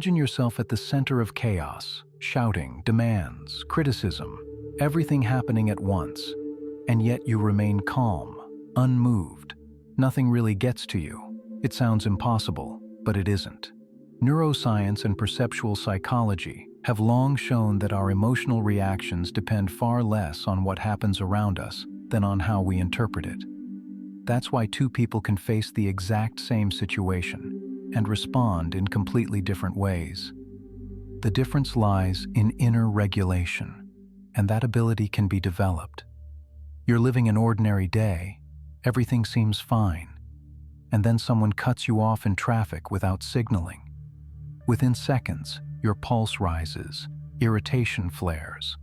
Imagine yourself at the center of chaos, shouting, demands, criticism, everything happening at once, and yet you remain calm, unmoved. Nothing really gets to you. It sounds impossible, but it isn't. Neuroscience and perceptual psychology have long shown that our emotional reactions depend far less on what happens around us than on how we interpret it. That's why two people can face the exact same situation and respond in completely different ways. The difference lies in inner regulation, and that ability can be developed. You're living an ordinary day, everything seems fine, and then someone cuts you off in traffic without signaling. Within seconds, your pulse rises, irritation flares,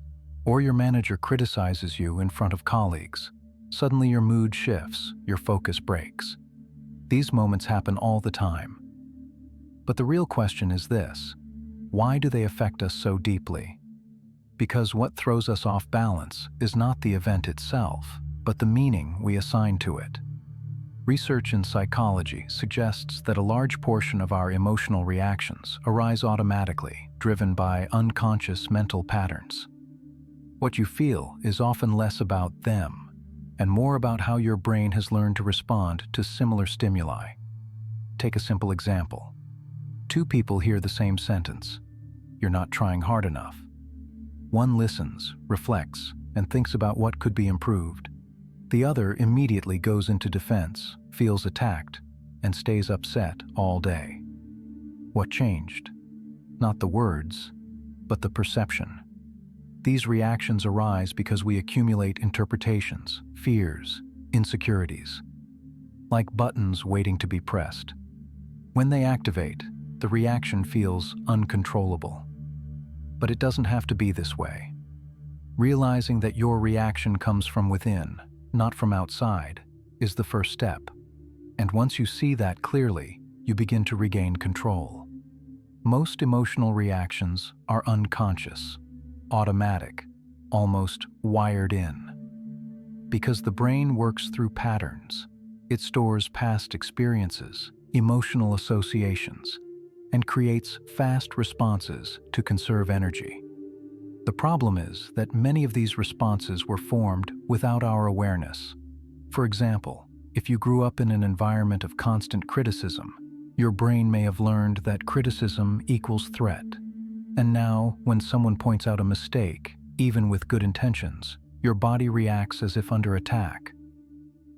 or your manager criticizes you in front of colleagues. Suddenly your mood shifts, your focus breaks. These moments happen all the time. But the real question is this: why do they affect us so deeply? Because what throws us off balance is not the event itself, but the meaning we assign to it. Research in psychology suggests that a large portion of our emotional reactions arise automatically, driven by unconscious mental patterns. What you feel is often less about them and more about how your brain has learned to respond to similar stimuli. Take a simple example. Two people hear the same sentence: "You're not trying hard enough." One listens, reflects, and thinks about what could be improved. The other immediately goes into defense, feels attacked, and stays upset all day. What changed? Not the words, but the perception. These reactions arise because we accumulate interpretations, fears, insecurities, like buttons waiting to be pressed. When they activate, the reaction feels uncontrollable. But it doesn't have to be this way. Realizing that your reaction comes from within, not from outside, is the first step. And once you see that clearly, you begin to regain control. Most emotional reactions are unconscious, automatic, almost wired in. Because the brain works through patterns, it stores past experiences, emotional associations, and creates fast responses to conserve energy. The problem is that many of these responses were formed without our awareness. For example, if you grew up in an environment of constant criticism, your brain may have learned that criticism equals threat. And now, when someone points out a mistake, even with good intentions, your body reacts as if under attack.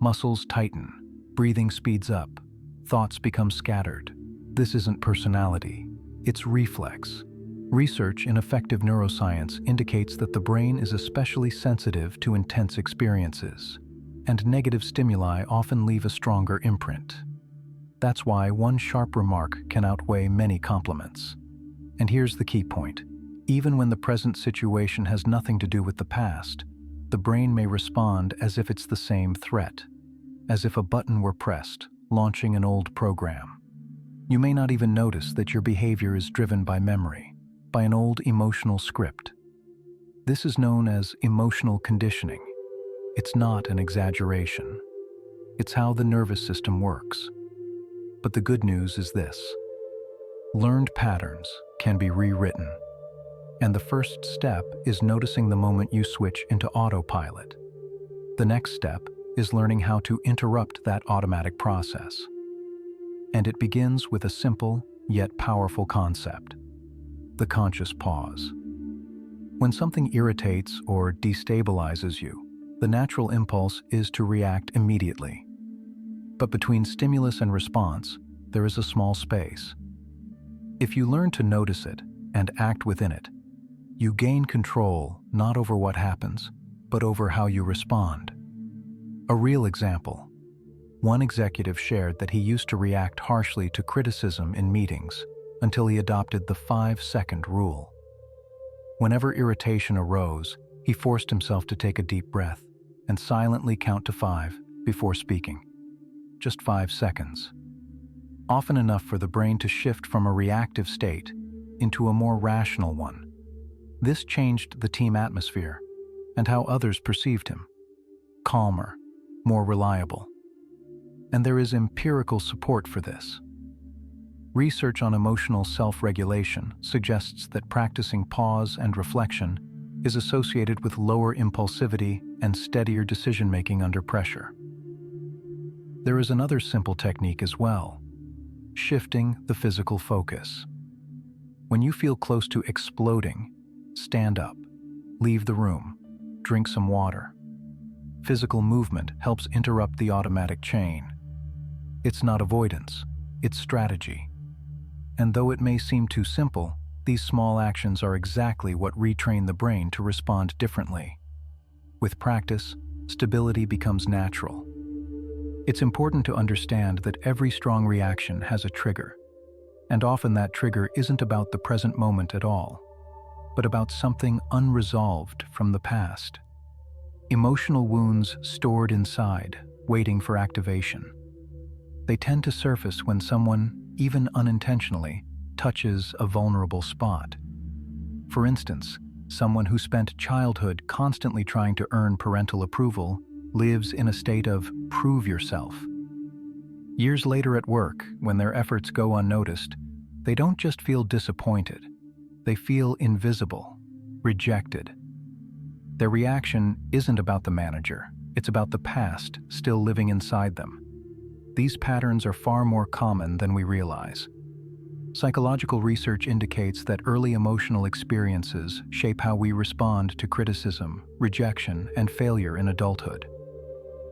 Muscles tighten, breathing speeds up, thoughts become scattered. This isn't personality, it's reflex. Research in effective neuroscience indicates that the brain is especially sensitive to intense experiences, and negative stimuli often leave a stronger imprint. That's why one sharp remark can outweigh many compliments. And here's the key point: even when the present situation has nothing to do with the past, the brain may respond as if it's the same threat, as if a button were pressed, launching an old program. You may not even notice that your behavior is driven by memory, by an old emotional script. This is known as emotional conditioning. It's not an exaggeration. It's how the nervous system works. But the good news is this: learned patterns can be rewritten. And the first step is noticing the moment you switch into autopilot. The next step is learning how to interrupt that automatic process. And it begins with a simple yet powerful concept: the conscious pause. When something irritates or destabilizes you, the natural impulse is to react immediately. But between stimulus and response, there is a small space. If you learn to notice it and act within it, you gain control not over what happens, but over how you respond. A real example: one executive shared that he used to react harshly to criticism in meetings until he adopted the 5-second rule. Whenever irritation arose, he forced himself to take a deep breath and silently count to 5 before speaking. Just 5 seconds. Often enough for the brain to shift from a reactive state into a more rational one. This changed the team atmosphere and how others perceived him. Calmer, more reliable. And there is empirical support for this. Research on emotional self-regulation suggests that practicing pause and reflection is associated with lower impulsivity and steadier decision-making under pressure. There is another simple technique as well: shifting the physical focus. When you feel close to exploding, stand up, leave the room, drink some water. Physical movement helps interrupt the automatic chain. It's not avoidance, it's strategy. And though it may seem too simple, these small actions are exactly what retrain the brain to respond differently. With practice, stability becomes natural. It's important to understand that every strong reaction has a trigger, and often that trigger isn't about the present moment at all, but about something unresolved from the past. Emotional wounds stored inside, waiting for activation. They tend to surface when someone, even unintentionally, touches a vulnerable spot. For instance, someone who spent childhood constantly trying to earn parental approval lives in a state of prove yourself. Years later at work, when their efforts go unnoticed, they don't just feel disappointed, they feel invisible, rejected. Their reaction isn't about the manager, it's about the past still living inside them. These patterns are far more common than we realize. Psychological research indicates that early emotional experiences shape how we respond to criticism, rejection, and failure in adulthood.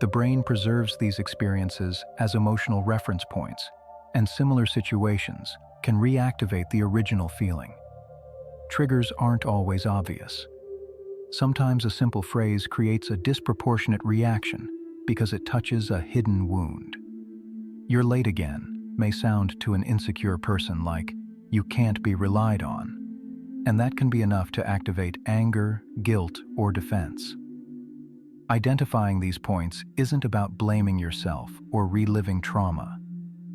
The brain preserves these experiences as emotional reference points, and similar situations can reactivate the original feeling. Triggers aren't always obvious. Sometimes a simple phrase creates a disproportionate reaction because it touches a hidden wound. "You're late again" may sound to an insecure person like, "You can't be relied on," and that can be enough to activate anger, guilt, or defense. Identifying these points isn't about blaming yourself or reliving trauma.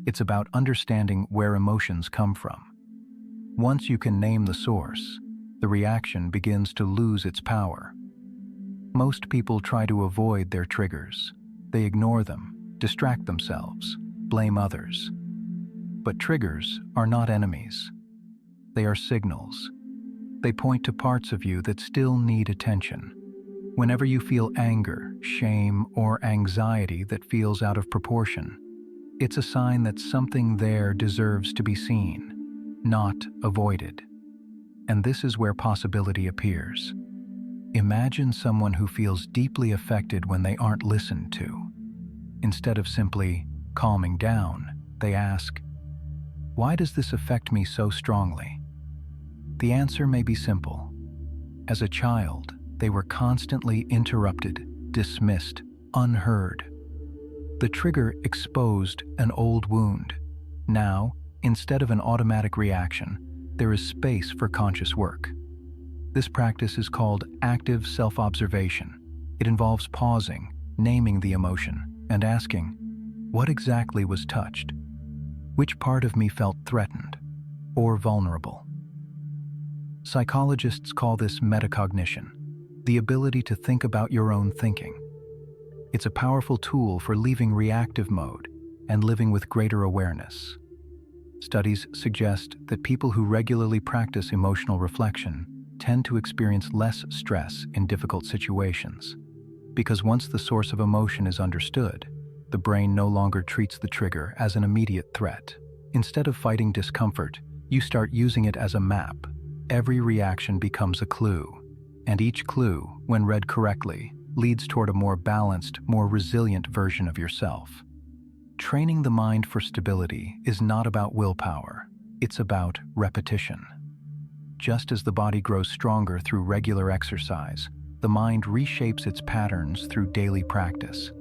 It's about understanding where emotions come from. Once you can name the source, the reaction begins to lose its power. Most people try to avoid their triggers. They ignore them, distract themselves, blame others. But triggers are not enemies. They are signals. They point to parts of you that still need attention. Whenever you feel anger, shame, or anxiety that feels out of proportion, it's a sign that something there deserves to be seen, not avoided. And this is where possibility appears. Imagine someone who feels deeply affected when they aren't listened to. Instead of simply calming down, they ask, "Why does this affect me so strongly?" The answer may be simple. As a child, they were constantly interrupted, dismissed, unheard. The trigger exposed an old wound. Now, instead of an automatic reaction, there is space for conscious work. This practice is called active self-observation. It involves pausing, naming the emotion, and asking, what exactly was touched? Which part of me felt threatened or vulnerable? Psychologists call this metacognition, the ability to think about your own thinking. It's a powerful tool for leaving reactive mode and living with greater awareness. Studies suggest that people who regularly practice emotional reflection tend to experience less stress in difficult situations, because once the source of emotion is understood, the brain no longer treats the trigger as an immediate threat. Instead of fighting discomfort, you start using it as a map. Every reaction becomes a clue, and each clue, when read correctly, leads toward a more balanced, more resilient version of yourself. Training the mind for stability is not about willpower, it's about repetition. Just as the body grows stronger through regular exercise, the mind reshapes its patterns through daily practice.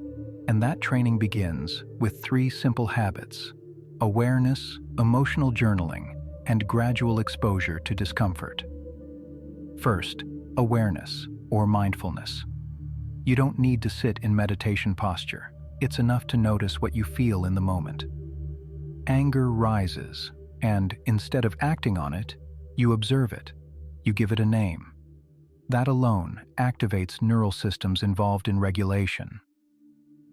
And that training begins with 3 simple habits: awareness, emotional journaling, and gradual exposure to discomfort. First, awareness, or mindfulness. You don't need to sit in meditation posture. It's enough to notice what you feel in the moment. Anger rises, and instead of acting on it, you observe it. You give it a name. That alone activates neural systems involved in regulation.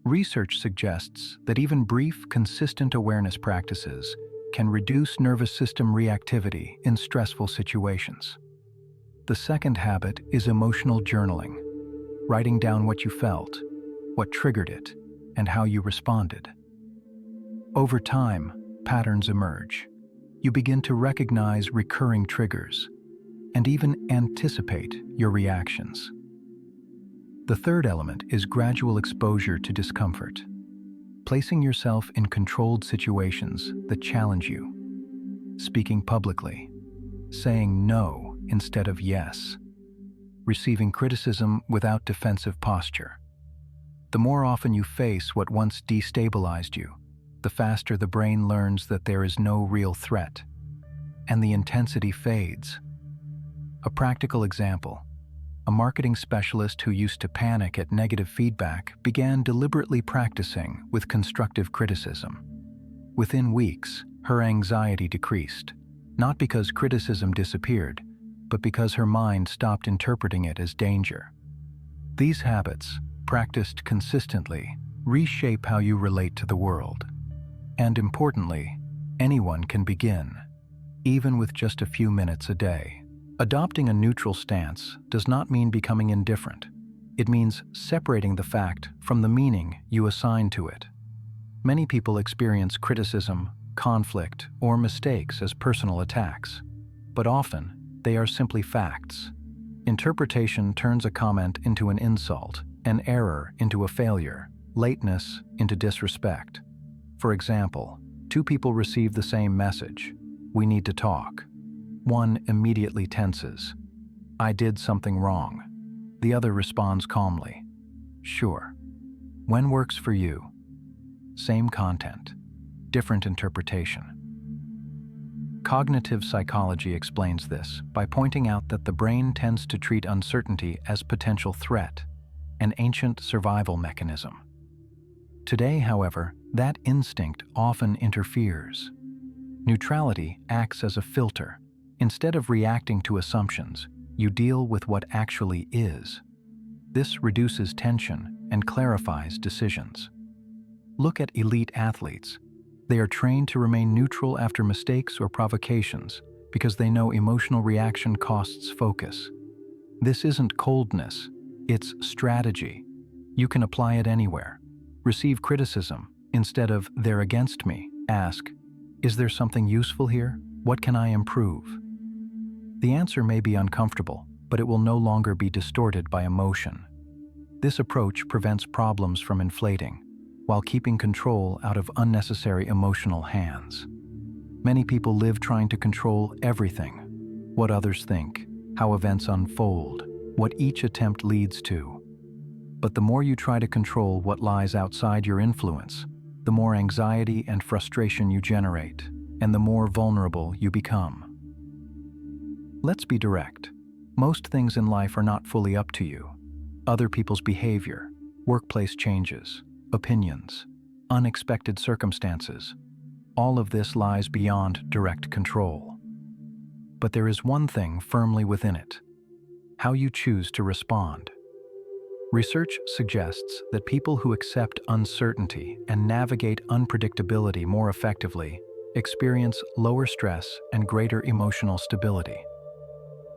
Research suggests that even brief, consistent awareness practices can reduce nervous system reactivity in stressful situations. The second habit is emotional journaling, writing down what you felt, what triggered it, and how you responded. Over time, patterns emerge. You begin to recognize recurring triggers and even anticipate your reactions. The third element is gradual exposure to discomfort, placing yourself in controlled situations that challenge you, speaking publicly, saying no instead of yes, receiving criticism without defensive posture. The more often you face what once destabilized you, the faster the brain learns that there is no real threat, and the intensity fades. A practical example: a marketing specialist who used to panic at negative feedback began deliberately practicing with constructive criticism. Within weeks, her anxiety decreased, not because criticism disappeared, but because her mind stopped interpreting it as danger. These habits, practiced consistently, reshape how you relate to the world. And importantly, anyone can begin, even with just a few minutes a day. Adopting a neutral stance does not mean becoming indifferent. It means separating the fact from the meaning you assign to it. Many people experience criticism, conflict, or mistakes as personal attacks, but often they are simply facts. Interpretation turns a comment into an insult, an error into a failure, lateness into disrespect. For example, two people receive the same message: "We need to talk." One immediately tenses. "I did something wrong." The other responds calmly, "Sure." When works for you? Same content, different interpretation. Cognitive psychology explains this by pointing out that the brain tends to treat uncertainty as potential threat, an ancient survival mechanism. Today, however, that instinct often interferes. Neutrality acts as a filter. Instead of reacting to assumptions, you deal with what actually is. This reduces tension and clarifies decisions. Look at elite athletes. They are trained to remain neutral after mistakes or provocations because they know emotional reaction costs focus. This isn't coldness, it's strategy. You can apply it anywhere. Receive criticism. Instead of "they're against me," ask, "Is there something useful here? What can I improve?" The answer may be uncomfortable, but it will no longer be distorted by emotion. This approach prevents problems from inflating, while keeping control out of unnecessary emotional hands. Many people live trying to control everything: what others think, how events unfold, what each attempt leads to. But the more you try to control what lies outside your influence, the more anxiety and frustration you generate, and the more vulnerable you become. Let's be direct. Most things in life are not fully up to you. Other people's behavior, workplace changes, opinions, unexpected circumstances, all of this lies beyond direct control. But there is one thing firmly within it: how you choose to respond. Research suggests that people who accept uncertainty and navigate unpredictability more effectively experience lower stress and greater emotional stability.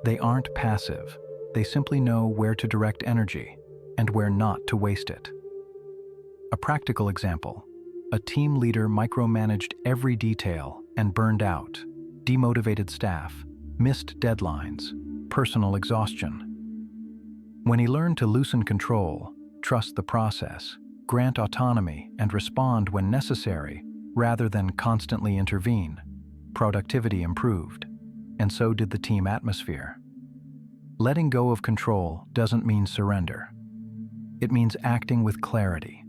They aren't passive, they simply know where to direct energy and where not to waste it. A practical example: a team leader micromanaged every detail and burned out, demotivated staff, missed deadlines, personal exhaustion. When he learned to loosen control, trust the process, grant autonomy, and respond when necessary, rather than constantly intervene, productivity improved, and so did the team atmosphere. Letting go of control doesn't mean surrender. It means acting with clarity,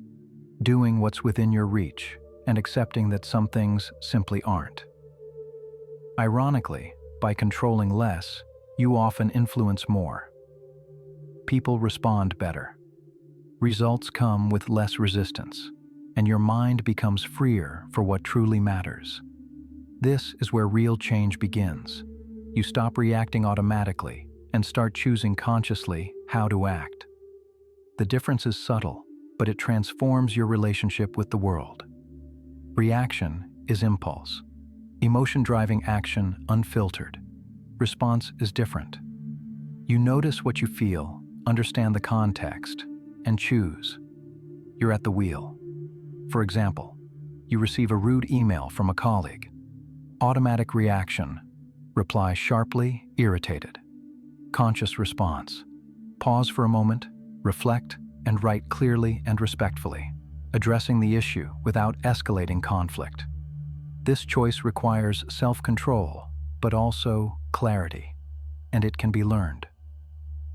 doing what's within your reach, and accepting that some things simply aren't. Ironically, by controlling less, you often influence more. People respond better. Results come with less resistance, and your mind becomes freer for what truly matters. This is where real change begins. You stop reacting automatically and start choosing consciously how to act. The difference is subtle, but it transforms your relationship with the world. Reaction is impulse. Emotion driving action unfiltered. Response is different. You notice what you feel, understand the context, and choose. You're at the wheel. For example, you receive a rude email from a colleague. Automatic reaction. Reply sharply, irritated. Conscious response. Pause for a moment, reflect, and write clearly and respectfully, addressing the issue without escalating conflict. This choice requires self-control, but also clarity, and it can be learned.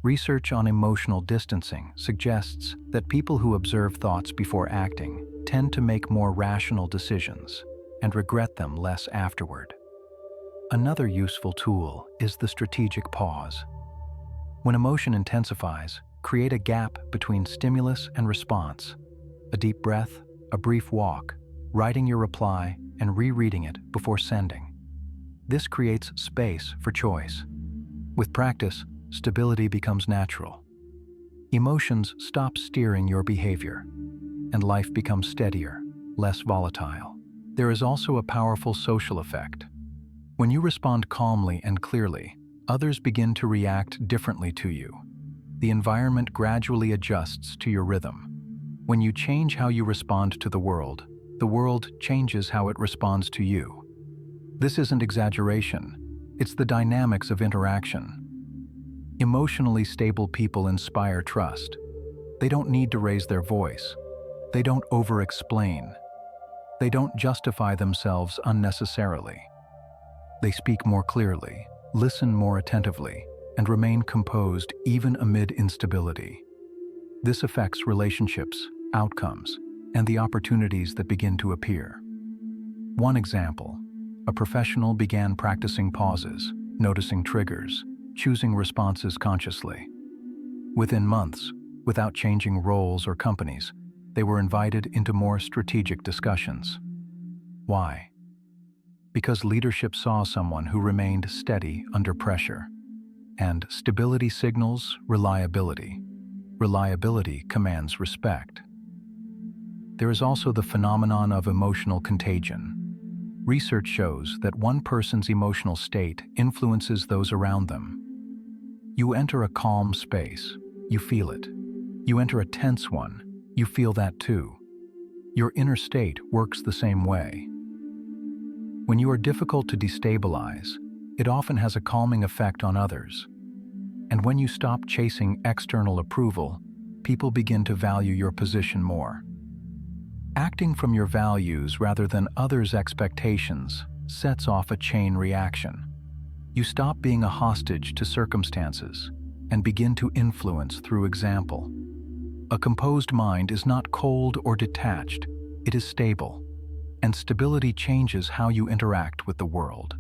Research on emotional distancing suggests that people who observe thoughts before acting tend to make more rational decisions and regret them less afterward. Another useful tool is the strategic pause. When emotion intensifies, create a gap between stimulus and response. A deep breath, a brief walk, writing your reply, and rereading it before sending. This creates space for choice. With practice, stability becomes natural. Emotions stop steering your behavior, and life becomes steadier, less volatile. There is also a powerful social effect. When you respond calmly and clearly, others begin to react differently to you. The environment gradually adjusts to your rhythm. When you change how you respond to the world changes how it responds to you. This isn't exaggeration, it's the dynamics of interaction. Emotionally stable people inspire trust. They don't need to raise their voice. They don't over-explain. They don't justify themselves unnecessarily. They speak more clearly, listen more attentively, and remain composed even amid instability. This affects relationships, outcomes, and the opportunities that begin to appear. One example, a professional began practicing pauses, noticing triggers, choosing responses consciously. Within months, without changing roles or companies, they were invited into more strategic discussions. Why? Because leadership saw someone who remained steady under pressure. And stability signals reliability. Reliability commands respect. There is also the phenomenon of emotional contagion. Research shows that one person's emotional state influences those around them. You enter a calm space, you feel it. You enter a tense one, you feel that too. Your inner state works the same way. When you are difficult to destabilize, it often has a calming effect on others. And when you stop chasing external approval, people begin to value your position more. Acting from your values rather than others' expectations sets off a chain reaction. You stop being a hostage to circumstances and begin to influence through example. A composed mind is not cold or detached, it is stable, and stability changes how you interact with the world.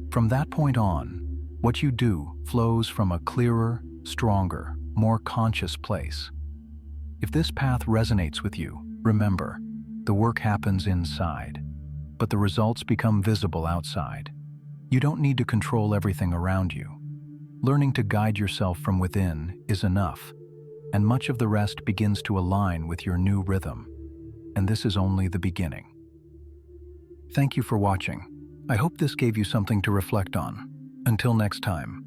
From that point on, what you do flows from a clearer, stronger, more conscious place. If this path resonates with you, remember, the work happens inside, but the results become visible outside. You don't need to control everything around you. Learning to guide yourself from within is enough, and much of the rest begins to align with your new rhythm. And this is only the beginning. Thank you for watching. I hope this gave you something to reflect on. Until next time.